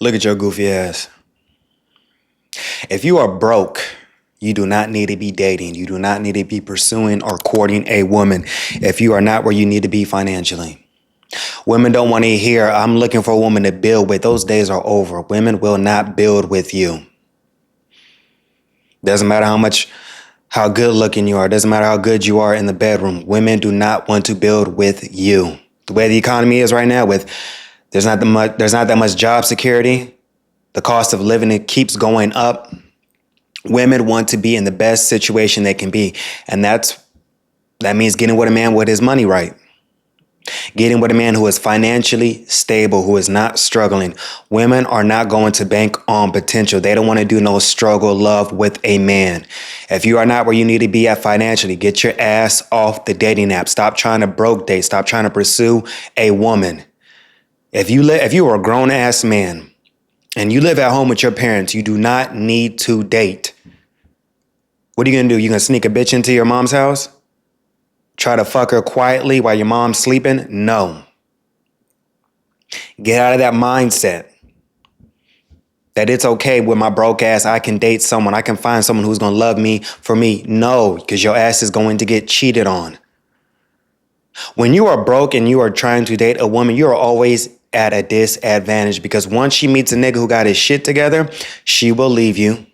Look at your goofy ass. If you are broke, you do not need to be dating. You do not need to be pursuing or courting a woman if you are not where you need to be financially. Women don't want to hear, I'm looking for a woman to build with. Those days are over. Women will not build with you. Doesn't matter how good looking you are. Doesn't matter how good you are in the bedroom. Women do not want to build with you. The way the economy is right now, there's not that much job security. The cost of living, it keeps going up. Women want to be in the best situation they can be. And that means getting with a man with his money right. Getting with a man who is financially stable, who is not struggling. Women are not going to bank on potential. They don't want to do no struggle love with a man. If you are not where you need to be at financially, get your ass off the dating app. Stop trying to broke date. Stop trying to pursue a woman. If you are a grown ass man and you live at home with your parents, you do not need to date. What are you going to do? You going to sneak a bitch into your mom's house? Try to fuck her quietly while your mom's sleeping? No. Get out of that mindset that it's okay with my broke ass. I can date someone. I can find someone who's going to love me for me. No, because your ass is going to get cheated on. When you are broke and you are trying to date a woman, you are always at a disadvantage because once she meets a nigga who got his shit together, she will leave you.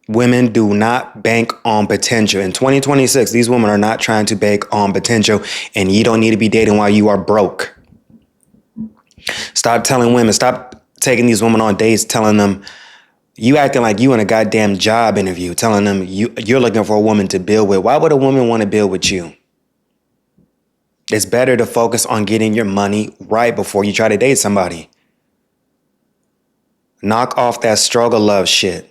Women do not bank on potential. In 2026, these women are not trying to bank on potential, and you don't need to be dating while you are broke. Stop taking these women on dates, telling them, you acting like you in a goddamn job interview, telling them you're looking for a woman to build with. Why would a woman want to build with you? It's better to focus on getting your money right before you try to date somebody. Knock off that struggle love shit.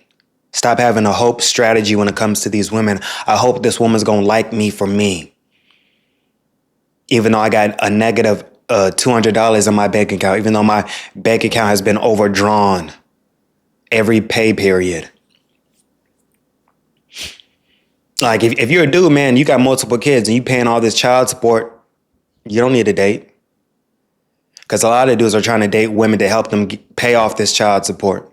Stop having a hope strategy when it comes to these women. I hope this woman's going to like me for me. Even though I got a negative $200 in my bank account, even though my bank account has been overdrawn every pay period. Like if you're a dude, man, you got multiple kids and you paying all this child support, you don't need a date. Because a lot of dudes are trying to date women to help them pay off this child support.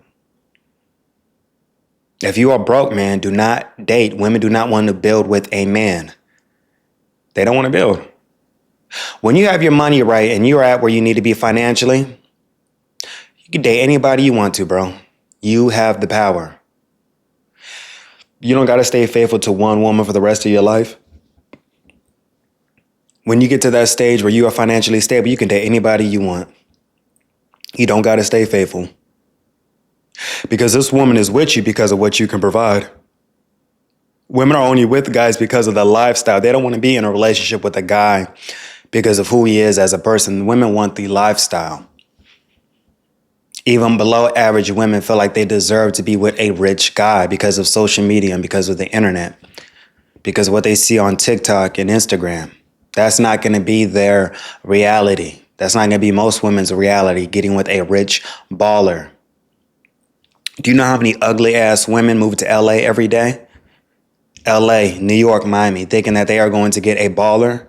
If you are broke, man, do not date. Women do not want to build with a man. They don't want to build. When you have your money right and you're at where you need to be financially, you can date anybody you want to, bro. You have the power. You don't got to stay faithful to one woman for the rest of your life. When you get to that stage where you are financially stable, you can date anybody you want. You don't got to stay faithful. Because this woman is with you because of what you can provide. Women are only with guys because of the lifestyle. They don't want to be in a relationship with a guy because of who he is as a person. Women want the lifestyle. Even below average women feel like they deserve to be with a rich guy because of social media and because of the internet. Because of what they see on TikTok and Instagram. That's not going to be their reality. That's not going to be most women's reality, getting with a rich baller. Do you know how many ugly ass women move to LA every day? LA, New York, Miami, thinking that they are going to get a baller.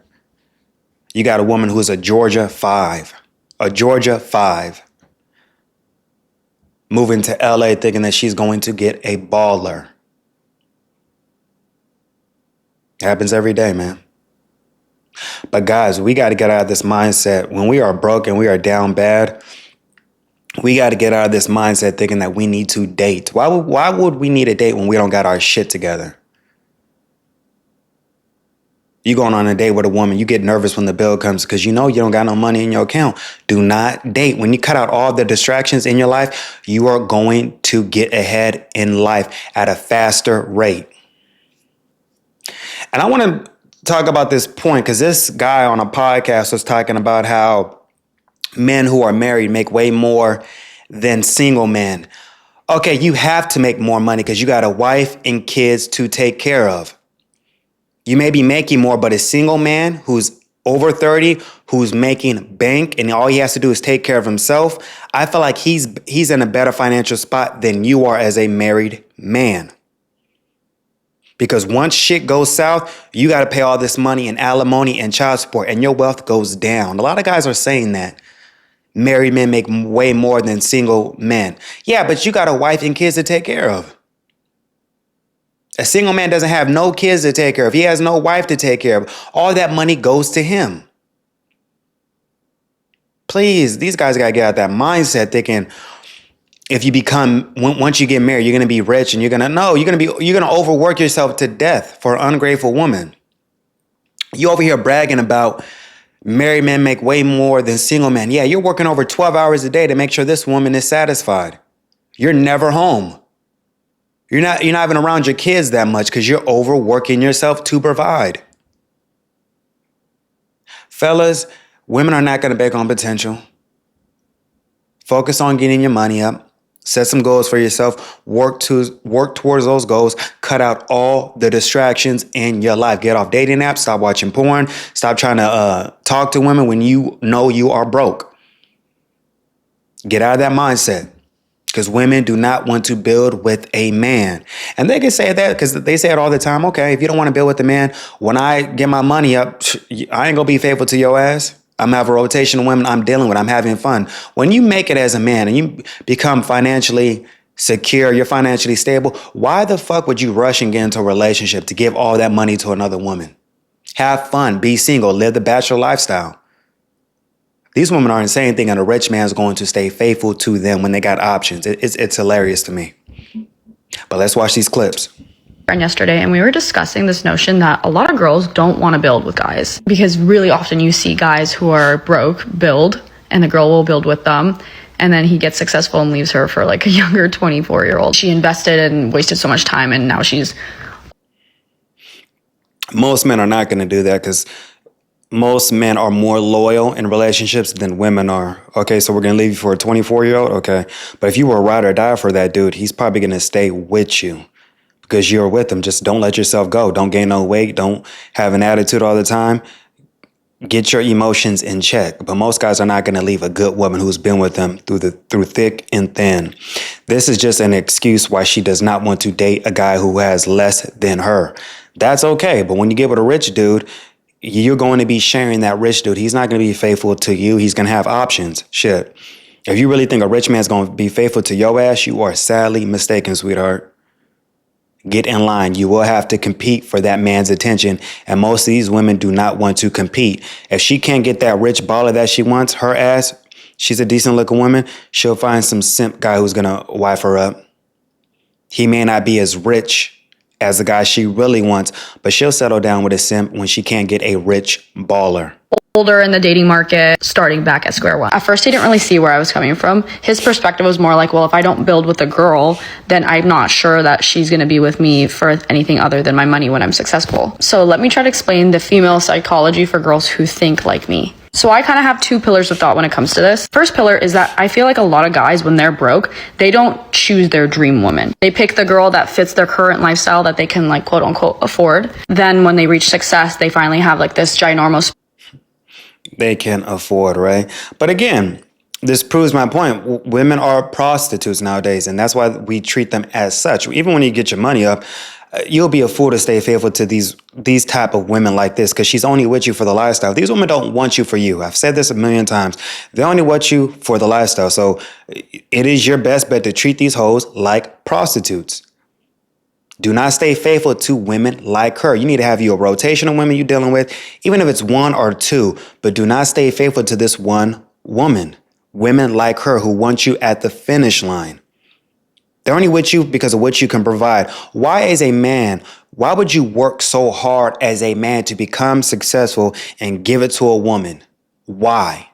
You got a woman who's a Georgia 5. A Georgia 5. Moving to LA thinking that she's going to get a baller. Happens every day, man. But guys, we got to get out of this mindset. When we are broke and we are down bad, we got to get out of this mindset thinking that we need to date. Why would we need a date when we don't got our shit together? You going on a date with a woman, you get nervous when the bill comes because you know you don't got no money in your account. Do not date. When you cut out all the distractions in your life, you are going to get ahead in life at a faster rate. And I want to talk about this point because this guy on a podcast was talking about how men who are married make way more than single men. Okay, you have to make more money because you got a wife and kids to take care of. You may be making more, but a single man who's over 30, who's making bank and all he has to do is take care of himself, I feel like he's in a better financial spot than you are as a married man. Because once shit goes south, you got to pay all this money in alimony and child support and your wealth goes down. A lot of guys are saying that. Married men make way more than single men. Yeah, but you got a wife and kids to take care of. A single man doesn't have no kids to take care of. He has no wife to take care of. All that money goes to him. Please, these guys got to get out that mindset thinking if you once you get married, you're going to be rich and you're going to overwork yourself to death for an ungrateful woman. You over here bragging about married men make way more than single men. Yeah, you're working over 12 hours a day to make sure this woman is satisfied. You're never home. You're not even around your kids that much because you're overworking yourself to provide. Fellas, women are not going to beg on potential. Focus on getting your money up. Set some goals for yourself. Work towards those goals. Cut out all the distractions in your life. Get off dating apps. Stop watching porn. Stop trying to talk to women when you know you are broke. Get out of that mindset. Because women do not want to build with a man. And they can say that because they say it all the time. Okay, if you don't want to build with a man, when I get my money up, I ain't going to be faithful to your ass. I'm going to have a rotation of women I'm dealing with. I'm having fun. When you make it as a man and you become financially secure, you're financially stable, why the fuck would you rush and get into a relationship to give all that money to another woman? Have fun. Be single. Live the bachelor lifestyle. These women aren't saying anything, and a rich man's going to stay faithful to them when they got options. It's hilarious to me. But let's watch these clips. Yesterday, and we were discussing this notion that a lot of girls don't want to build with guys because really often you see guys who are broke build and the girl will build with them, and then he gets successful and leaves her for like a younger 24-year-old. She invested and wasted so much time, and now she's... Most men are not going to do that because most men are more loyal in relationships than women are. Okay, so we're going to leave you for a 24-year-old? Okay. But if you were a ride or die for that dude, he's probably going to stay with you because you're with him. Just don't let yourself go. Don't gain no weight. Don't have an attitude all the time. Get your emotions in check. But most guys are not going to leave a good woman who's been with them through thick and thin. This is just an excuse why she does not want to date a guy who has less than her. That's okay. But when you get with a rich dude, you're going to be sharing that rich dude. He's not going to be faithful to you. He's going to have options. Shit. If you really think a rich man's going to be faithful to your ass, you are sadly mistaken, sweetheart. Get in line. You will have to compete for that man's attention. And most of these women do not want to compete. If she can't get that rich baller that she wants, her ass, she's a decent looking woman, she'll find some simp guy who's going to wife her up. He may not be as rich as the guy she really wants, but she'll settle down with a simp when she can't get a rich baller. Older in the dating market, starting back at square one. At first, he didn't really see where I was coming from. His perspective was more like, well, if I don't build with a girl, then I'm not sure that she's going to be with me for anything other than my money when I'm successful. So let me try to explain the female psychology for girls who think like me. So I kind of have two pillars of thought when it comes to this. First pillar is that I feel like a lot of guys, when they're broke, they don't choose their dream woman. They pick the girl that fits their current lifestyle that they can like quote unquote afford. Then when they reach success, they finally have like this ginormous they can afford, right? But again, this proves my point. Women are prostitutes nowadays, and that's why we treat them as such. Even when you get your money up, you'll be a fool to stay faithful to these type of women like this because she's only with you for the lifestyle. These women don't want you for you. I've said this a million times. They only want you for the lifestyle. So it is your best bet to treat these hoes like prostitutes. Do not stay faithful to women like her. You need to have you a rotation of women you're dealing with, even if it's one or two, but do not stay faithful to this one woman. Women like her who want you at the finish line. They're only with you because of what you can provide. Why would you work so hard as a man to become successful and give it to a woman? Why?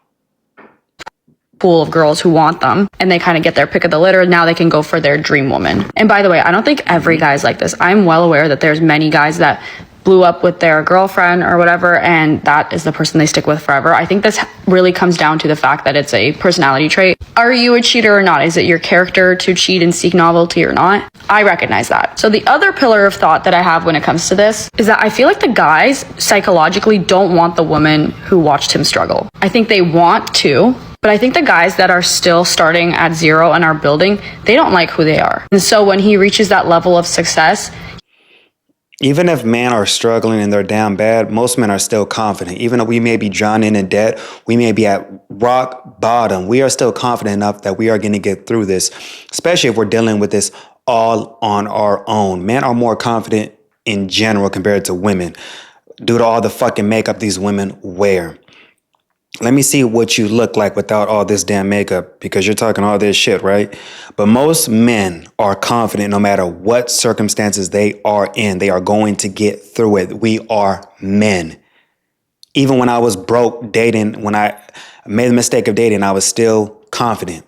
Pool of girls who want them and they kind of get their pick of the litter. Now they can go for their dream woman. And by the way, I don't think every guy is like this. I'm well aware that there's many guys that blew up with their girlfriend or whatever, and that is the person they stick with forever. I think this really comes down to the fact that it's a personality trait. Are you a cheater or not? Is it your character to cheat and seek novelty or not? I recognize that. So the other pillar of thought that I have when it comes to this is that I feel like the guys psychologically don't want the woman who watched him struggle. I think they want to, but I think the guys that are still starting at zero and are building, they don't like who they are. And so when he reaches that level of success, Even if men are struggling and they're down bad, most men are still confident. Even though we may be drowning in debt, we may be at rock bottom, we are still confident enough that we are going to get through this, especially if we're dealing with this all on our own. Men are more confident in general compared to women due to all the fucking makeup these women wear. Let me see what you look like without all this damn makeup, because you're talking all this shit, right? But most men are confident no matter what circumstances they are in. They are going to get through it. We are men. Even when I was broke dating, when I made the mistake of dating, I was still confident.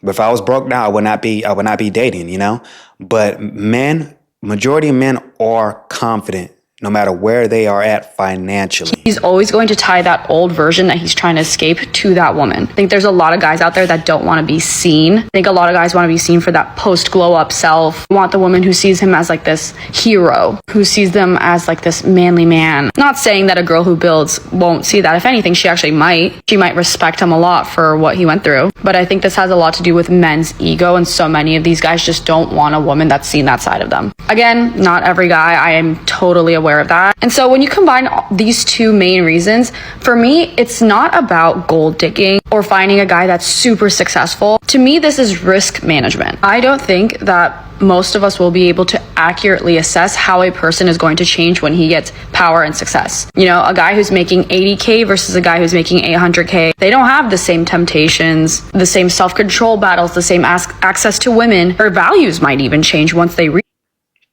But if I was broke now, I would not be dating, you know? But men, majority of men are confident no matter where they are at financially. He's always going to tie that old version that he's trying to escape to that woman. I think there's a lot of guys out there that don't want to be seen. I think a lot of guys want to be seen for that post glow up self. They want the woman who sees him as like this hero, who sees them as like this manly man. Not saying that a girl who builds won't see that. If anything, she actually might. She might respect him a lot for what he went through. But I think this has a lot to do with men's ego, and so many of these guys just don't want a woman that's seen that side of them. Again, not every guy. I am totally aware of that. And so when you combine these two main reasons, for me, it's not about gold digging or finding a guy that's super successful. To me, this is risk management. I don't think that most of us will be able to accurately assess how a person is going to change when he gets power and success. You know, a guy who's making 80K versus a guy who's making 800K, they don't have the same temptations, the same self-control battles, the same access to women. Their values might even change once they reach.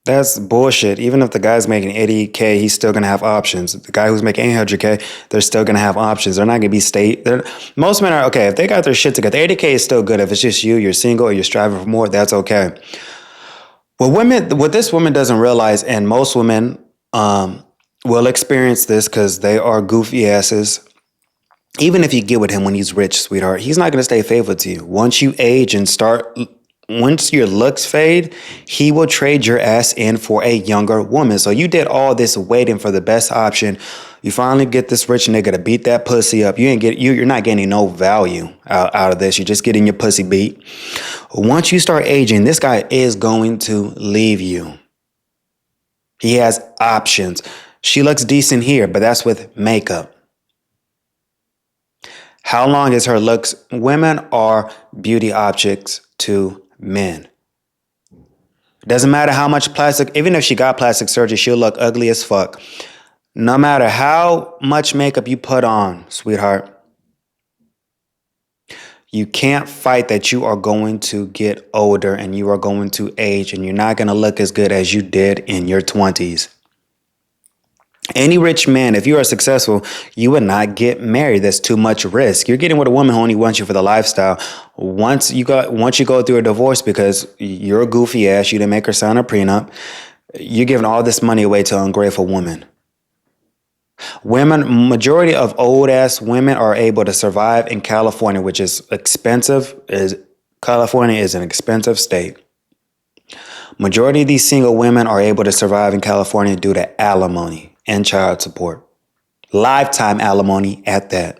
That's bullshit. Even if the guy's making 80K, he's still going to have options. The guy who's making 800K, they're still going to have options. They're not going to be most men are okay. If they got their shit together, 80K is still good. If it's just you're single or you're striving for more, that's okay. What this woman doesn't realize, and most women will experience this because they are goofy asses. Even if you get with him when he's rich, sweetheart, he's not going to stay faithful to you. Once you age and once your looks fade, he will trade your ass in for a younger woman. So you did all this waiting for the best option. You finally get this rich nigga to beat that pussy up. You're not getting no value out of this. You're just getting your pussy beat. Once you start aging, this guy is going to leave you. He has options. She looks decent here, but that's with makeup. How long is her looks? Women are beauty objects to men. Doesn't matter how much plastic, even if she got plastic surgery, she'll look ugly as fuck. No matter how much makeup you put on, sweetheart, you can't fight that you are going to get older and you are going to age and you're not going to look as good as you did in your 20s. Any rich man, if you are successful, you would not get married. That's too much risk. You're getting with a woman who only wants you for the lifestyle. Once you go through a divorce because you're a goofy ass, you didn't make her sign a prenup, you're giving all this money away to an ungrateful woman. Majority of old ass women are able to survive in California, which is expensive. California is an expensive state. Majority of these single women are able to survive in California due to alimony and child support. Lifetime alimony at that.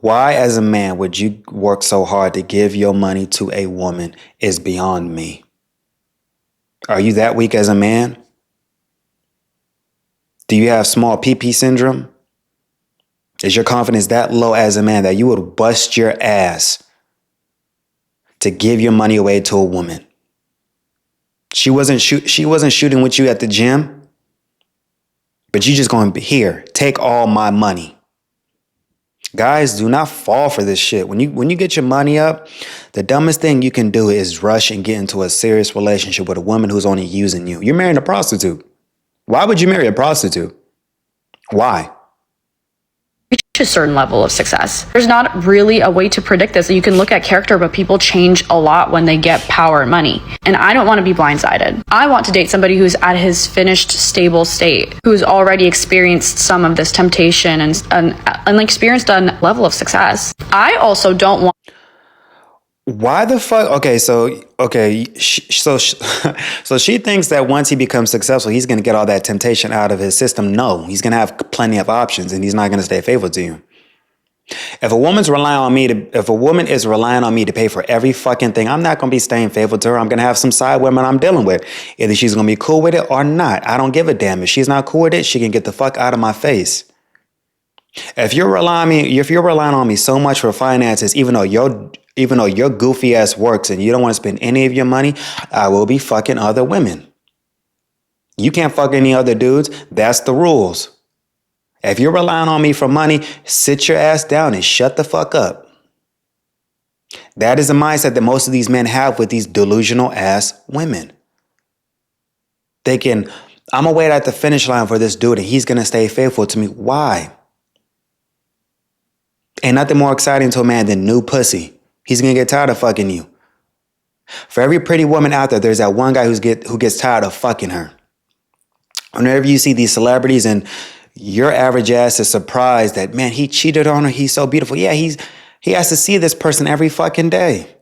Why, as a man, would you work so hard to give your money to a woman is beyond me. Are you that weak as a man? Do you have small PP syndrome? Is your confidence that low as a man that you would bust your ass to give your money away to a woman? She wasn't shooting with you at the gym. But you just going, here, take all my money. Guys, do not fall for this shit. When you get your money up, the dumbest thing you can do is rush and get into a serious relationship with a woman who's only using you. You're marrying a prostitute. Why would you marry a prostitute? Why? Reach a certain level of success. There's not really a way to predict this. You can look at character, but people change a lot when they get power and money. And I don't want to be blindsided. I want to date somebody who's at his finished, stable state, who's already experienced some of this temptation and experienced a level of success. I also don't want. Why the fuck? So she thinks that once he becomes successful, he's going to get all that temptation out of his system. No, he's going to have plenty of options and he's not going to stay faithful to you. If a woman is relying on me to pay for every fucking thing, I'm not gonna be staying faithful to her. I'm gonna have some side women I'm dealing with. Either she's gonna be cool with it or not. I don't give a damn. If she's not cool with it, she can get the fuck out of my face. If you're relying on me so much for finances, even though your goofy ass works and you don't want to spend any of your money, I will be fucking other women. You can't fuck any other dudes. That's the rules. If you're relying on me for money, sit your ass down and shut the fuck up. That is the mindset that most of these men have with these delusional ass women. Thinking, I'm gonna wait at the finish line for this dude and he's gonna stay faithful to me. Why? Ain't nothing more exciting to a man than new pussy. He's gonna get tired of fucking you. For every pretty woman out there, there's that one guy who gets tired of fucking her. Whenever you see these celebrities and your average ass is surprised that, man, he cheated on her, he's so beautiful. Yeah, he has to see this person every fucking day.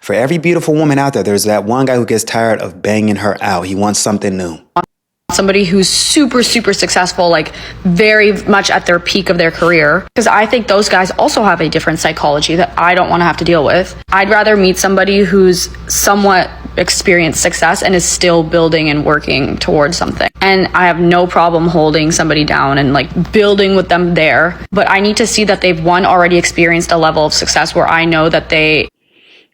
For every beautiful woman out there, there's that one guy who gets tired of banging her out. He wants something new. Somebody who's super, super successful, like very much at their peak of their career. Because I think those guys also have a different psychology that I don't want to have to deal with. I'd rather meet somebody who's somewhat experienced success and is still building and working towards something. And I have no problem holding somebody down and like building with them there. But I need to see that they've already experienced a level of success where I know that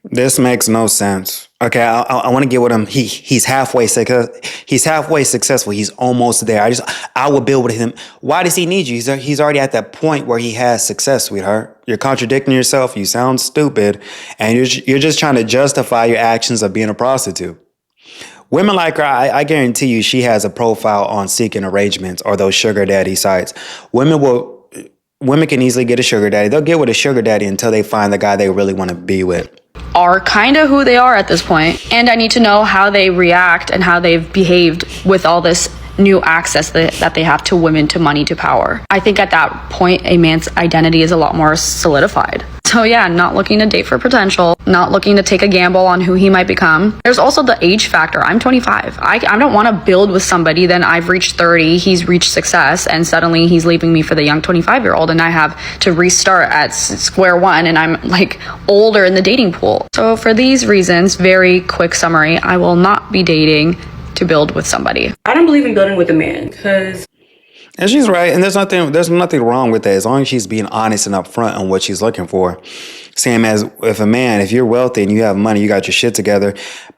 This makes no sense. Okay, I want to get with him. He's halfway successful. He's almost there. I will build with him. Why does he need you? He's already at that point where he has success, sweetheart. You're contradicting yourself. You sound stupid, and you're just trying to justify your actions of being a prostitute. Women like her, I guarantee you, she has a profile on Seeking Arrangements or those sugar daddy sites. Women can easily get a sugar daddy. They'll get with a sugar daddy until they find the guy they really want to be with. Are kind of who they are at this point. And I need to know how they react and how they've behaved with all this new access that they have to women, to money, to power. I think at that point, a man's identity is a lot more solidified. So yeah, not looking to date for potential, not looking to take a gamble on who he might become. There's also the age factor. I'm 25. I don't want to build with somebody, then I've reached 30, he's reached success, and suddenly he's leaving me for the young 25-year-old, and I have to restart at square one, and I'm like older in the dating pool. So for these reasons, very quick summary, I will not be dating to build with somebody. I don't believe in building with a man because... And she's right, and there's nothing wrong with that as long as she's being honest and upfront on what she's looking for. Same as if you're wealthy and you have money, you got your shit together,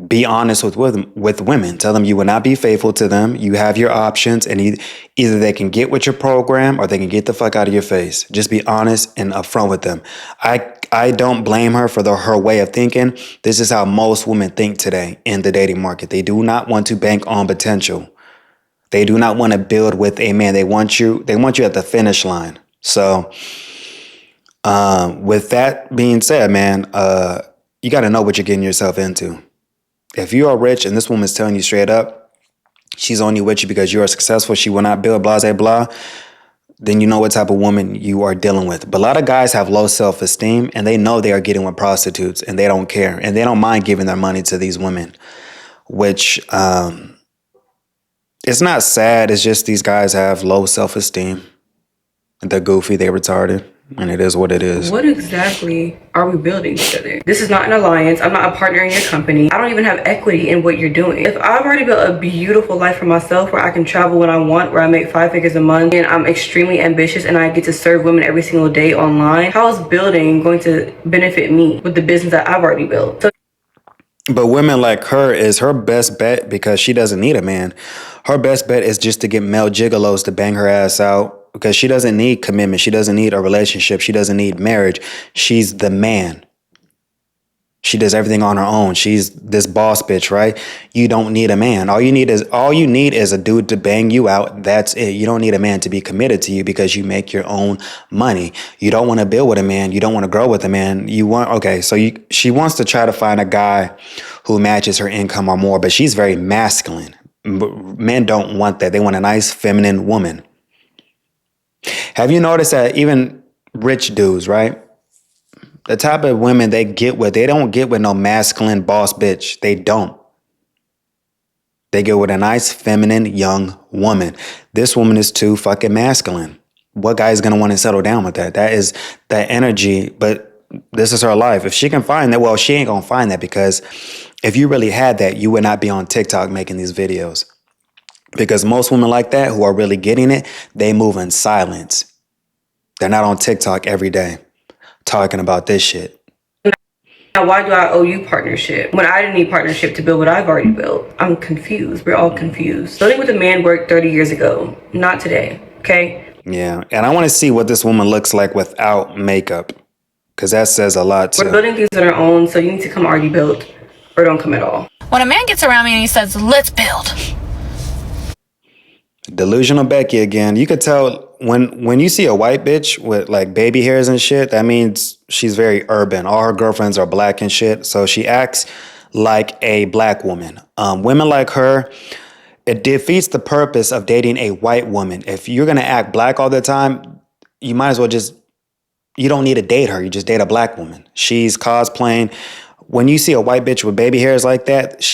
be honest with women. Tell them you will not be faithful to them. You have your options, and either they can get with your program or they can get the fuck out of your face. Just be honest and upfront with them. I don't blame her for her way of thinking. This is how most women think today in the dating market. They do not want to bank on potential. They do not want to build with a man. They want you at the finish line. So, with that being said, man, you got to know what you're getting yourself into. If you are rich and this woman's telling you straight up, she's only with you because you are successful, she will not build, blah, blah, blah, then you know what type of woman you are dealing with. But a lot of guys have low self-esteem and they know they are getting with prostitutes and they don't care. And they don't mind giving their money to these women, which... it's not sad. It's just these guys have low self-esteem. They're goofy. They're retarded. And it is what it is. What exactly are we building together? This is not an alliance. I'm not a partner in your company. I don't even have equity in what you're doing. If I've already built a beautiful life for myself where I can travel when I want, where I make 5 figures a month, and I'm extremely ambitious and I get to serve women every single day online, how is building going to benefit me with the business that I've already built? But women like her is her best bet because she doesn't need a man. Her best bet is just to get male gigolos to bang her ass out because she doesn't need commitment. She doesn't need a relationship. She doesn't need marriage. She's the man. She does everything on her own. She's this boss bitch, right? You don't need a man. All you need is a dude to bang you out. That's it. You don't need a man to be committed to you because you make your own money. You don't want to build with a man. You don't want to grow with a man. She wants to try to find a guy who matches her income or more, but she's very masculine. Men don't want that. They want a nice feminine woman. Have you noticed that even rich dudes, right? The type of women they don't get with no masculine boss bitch. They don't. They get with a nice, feminine, young woman. This woman is too fucking masculine. what guy is going to want to settle down with that? That is that energy, but this is her life. If she can find that, well, she ain't going to find that, because if you really had that, you would not be on TikTok making these videos. Because most women like that who are really getting it, they move in silence. They're not on TikTok every day talking about this shit. Now, why do I owe you partnership when I didn't need partnership to build what I've already built? I'm confused. We're all confused. Building with a man worked 30 years ago, not today. Okay? Yeah, and I want to see what this woman looks like without makeup, because that says a lot too. We're building things on our own, so you need to come already built or don't come at all. When a man gets around me and he says, let's build. Delusional Becky again. You could tell when you see a white bitch with like baby hairs and shit, that means she's very urban. All her girlfriends are black and shit, so she acts like a black woman. Women like her, it defeats the purpose of dating a white woman. If you're gonna act black all the time, you might as well you don't need to date her. You just date a black woman. She's cosplaying. When you see a white bitch with baby hairs like that,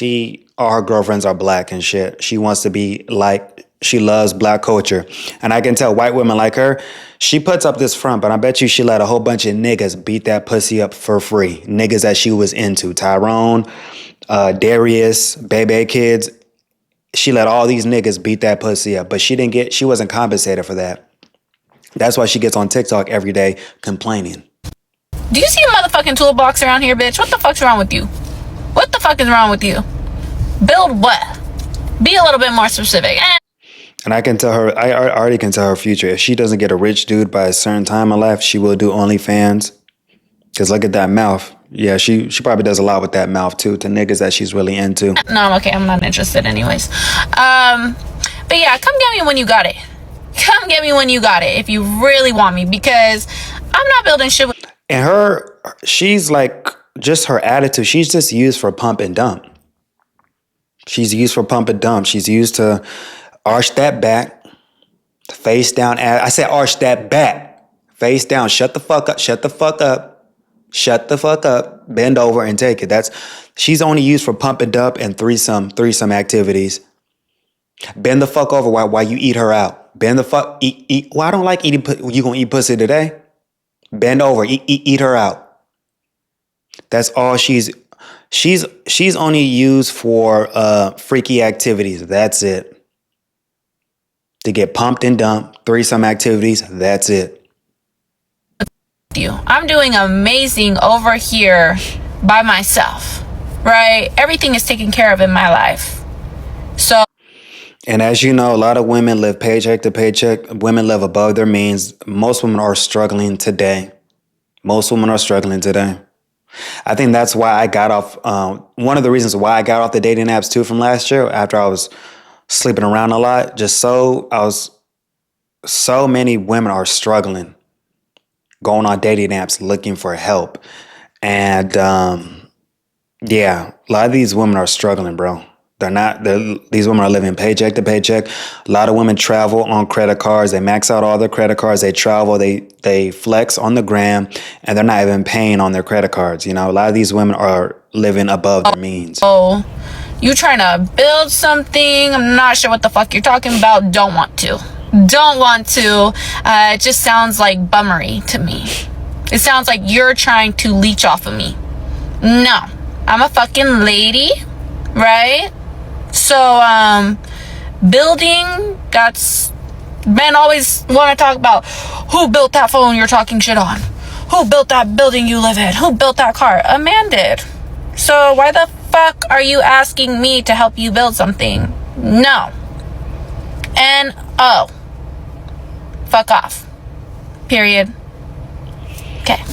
all her girlfriends are black and shit. She wants to be like, she loves black culture. And I can tell white women like her, she puts up this front, but I bet you she let a whole bunch of niggas beat that pussy up for free. Niggas that she was into. Tyrone, Darius, Bebe Kids. She let all these niggas beat that pussy up, but she wasn't compensated for that. That's why she gets on TikTok every day complaining. Do you see a motherfucking toolbox around here, bitch? What the fuck's wrong with you? What the fuck is wrong with you? Build what? Be a little bit more specific. And I can tell her, I already can tell her future. If she doesn't get a rich dude by a certain time in life, she will do OnlyFans. Because look at that mouth. Yeah, she probably does a lot with that mouth too, to niggas that she's really into. No, I'm okay. I'm not interested anyways. But yeah, come get me when you got it. Come get me when you got it if you really want me, because I'm not building shit with... And she's like, just her attitude, she's just used for pump and dump. She's used for pump and dump. She's used to arch that back, face down. I said arch that back, face down. Shut the fuck up. Shut the fuck up. Shut the fuck up. Bend over and take it. She's only used for pump and dump and threesome activities. Bend the fuck over while you eat her out. Bend the fuck. Eat. Well, I don't like eating. You gonna eat pussy today? Bend over. Eat her out. That's all she's only used for freaky activities. That's it. To get pumped and dumped, threesome activities, that's it. I'm doing amazing over here by myself, right? Everything is taken care of in my life. So... And as you know, a lot of women live paycheck to paycheck. Women live above their means. Most women are struggling today. I think that's why I got off. One of the reasons why I got off the dating apps too from last year, after I was sleeping around a lot, so many women are struggling, going on dating apps looking for help. And yeah, a lot of these women are struggling, bro. These women are living paycheck to paycheck. A lot of women travel on credit cards. They max out all their credit cards. They travel, they flex on the gram, and they're not even paying on their credit cards. You know, a lot of these women are living above their means. Oh, you trying to build something? I'm not sure what the fuck you're talking about. Don't want to. It just sounds like bummery to me. It sounds like you're trying to leech off of me. No, I'm a fucking lady, right? So, building, that's... Men always want to talk about who built that phone you're talking shit on. Who built that building you live in? Who built that car? A man did. So why the fuck are you asking me to help you build something? No. And, oh. Fuck off. Period. Okay.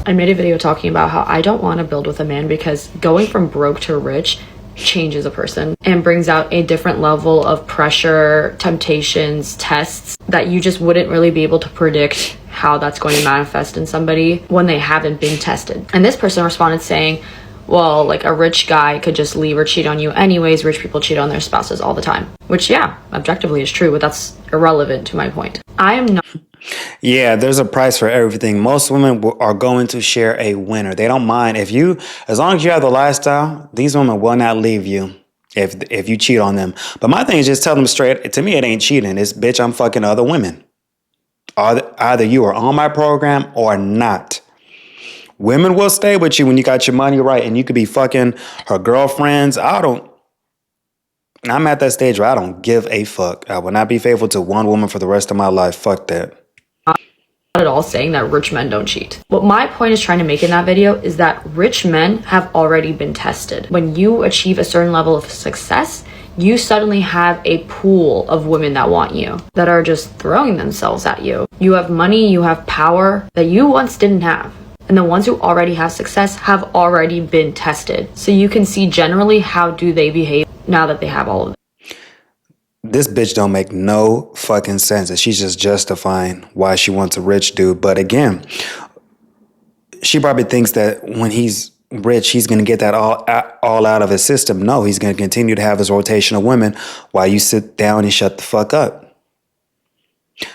I made a video talking about how I don't want to build with a man because going from broke to rich changes a person and brings out a different level of pressure, temptations, tests that you just wouldn't really be able to predict how that's going to manifest in somebody when they haven't been tested. And this person responded saying, well, like a rich guy could just leave or cheat on you anyways. Rich people cheat on their spouses all the time, which yeah, objectively is true, but that's irrelevant to my point. I am not... Yeah, there's a price for everything. Most women are going to share a winner. They don't mind as long as you have the lifestyle, these women will not leave you if you cheat on them. But my thing is just tell them straight, to me, it ain't cheating. It's bitch, I'm fucking other women. Either you are on my program or not. Women will stay with you when you got your money right, and you could be fucking her girlfriends. I'm at that stage where I don't give a fuck. I will not be faithful to one woman for the rest of my life. Fuck that. At all saying that rich men don't cheat. What my point is trying to make in that video is that rich men have already been tested. When you achieve a certain level of success, you suddenly have a pool of women that want you, that are just throwing themselves at you. You have money, you have power that you once didn't have. And the ones who already have success have already been tested. So you can see generally how do they behave now that they have all of it. This bitch don't make no fucking sense. And she's just justifying why she wants a rich dude. But again, she probably thinks that when he's rich, he's going to get that all out of his system. No, he's going to continue to have his rotation of women while you sit down and shut the fuck up.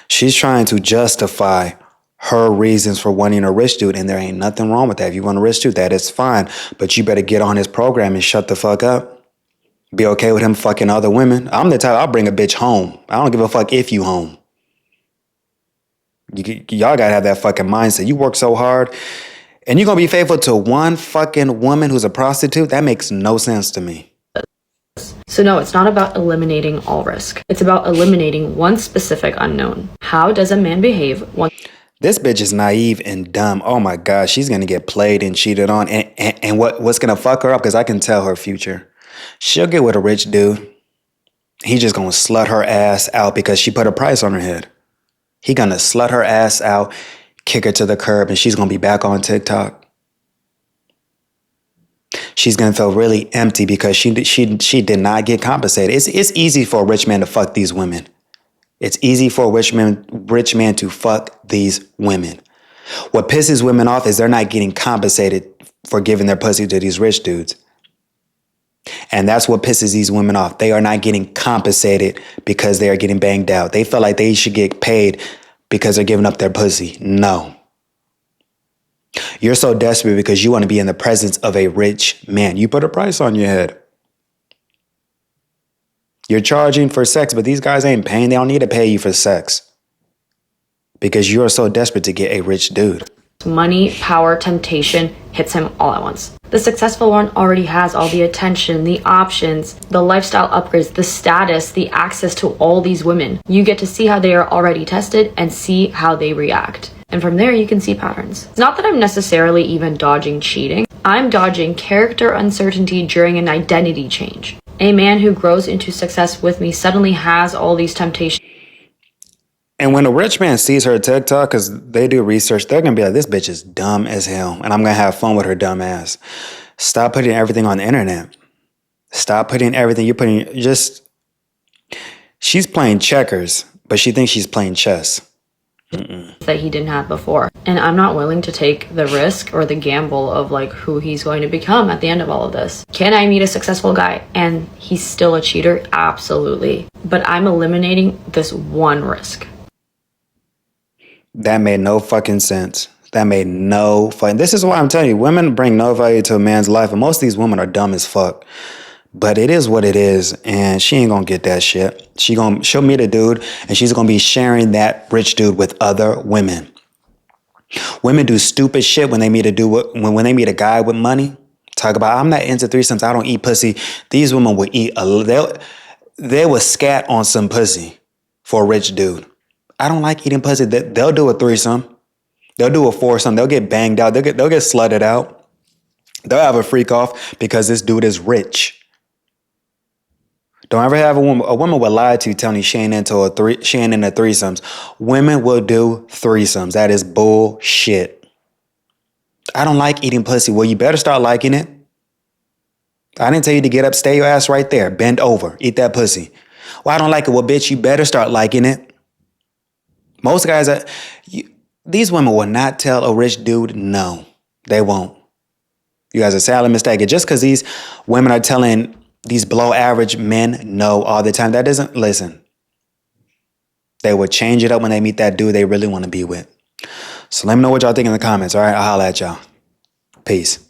She's trying to justify her reasons for wanting a rich dude, and there ain't nothing wrong with that. If you want a rich dude, that is fine. But you better get on his program and shut the fuck up. Be okay with him fucking other women. I'm the type, I'll bring a bitch home. I don't give a fuck if you home. Y'all gotta have that fucking mindset. You work so hard and you're gonna be faithful to one fucking woman who's a prostitute? That makes no sense to me. So no, it's not about eliminating all risk. It's about eliminating one specific unknown. How does a man behave once This bitch is naive and dumb. Oh my God, she's gonna get played and cheated on. And what's gonna fuck her up, because I can tell her future. She'll get with a rich dude. He just gonna slut her ass out because she put a price on her head. He gonna slut her ass out, kick her to the curb, and she's gonna be back on TikTok. She's gonna feel really empty because she did not get compensated. It's easy for a rich man to fuck these women. It's easy for a rich man to fuck these women. What pisses women off is they're not getting compensated for giving their pussy to these rich dudes. And that's what pisses these women off. They are not getting compensated because they are getting banged out. They feel like they should get paid because they're giving up their pussy. No. You're so desperate because you want to be in the presence of a rich man. You put a price on your head. You're charging for sex, but these guys ain't paying. They don't need to pay you for sex because you are so desperate to get a rich dude. money, power, temptation hits him all at once? The successful one already has all the attention, the options, the lifestyle upgrades, the status, the access to all these women. You get to see how they are already tested and see how they react. And from there, you can see patterns. It's not that I'm necessarily even dodging cheating. I'm dodging character uncertainty during an identity change. A man who grows into success with me suddenly has all these temptations. And when a rich man sees her TikTok, because they do research, they're going to be like, this bitch is dumb as hell. And I'm going to have fun with her dumb ass. Stop putting everything on the internet. Stop putting everything. She's playing checkers, but she thinks she's playing chess. That he didn't have before. And I'm not willing to take the risk or the gamble of like who he's going to become at the end of all of this. Can I meet a successful guy and he's still a cheater? Absolutely. But I'm eliminating this one risk. That made no fucking sense. This is why I'm telling you, women bring no value to a man's life, and most of these women are dumb as fuck. But it is what it is, and she ain't gonna get that shit. She'll meet a dude, and she's gonna be sharing that rich dude with other women. Women do stupid shit when they meet a dude when they meet a guy with money. Talk about, I'm not into threesomes. I don't eat pussy. These women will eat they will scat on some pussy for a rich dude. I don't like eating pussy. They'll do a threesome. They'll do a foursome. They'll get banged out. They'll get slutted out. They'll have a freak off because this dude is rich. Don't ever have a woman will lie to you telling you she ain't into threesomes. Women will do threesomes. That is bullshit. I don't like eating pussy. Well, you better start liking it. I didn't tell you to get up, stay your ass right there. Bend over, eat that pussy. Well, I don't like it. Well, bitch, you better start liking it. Most guys, these women will not tell a rich dude no. They won't. You guys are sadly mistaken. Just because these women are telling these below average men no all the time, that doesn't, listen. They will change it up when they meet that dude they really want to be with. So let me know what y'all think in the comments, all right? I'll holla at y'all. Peace.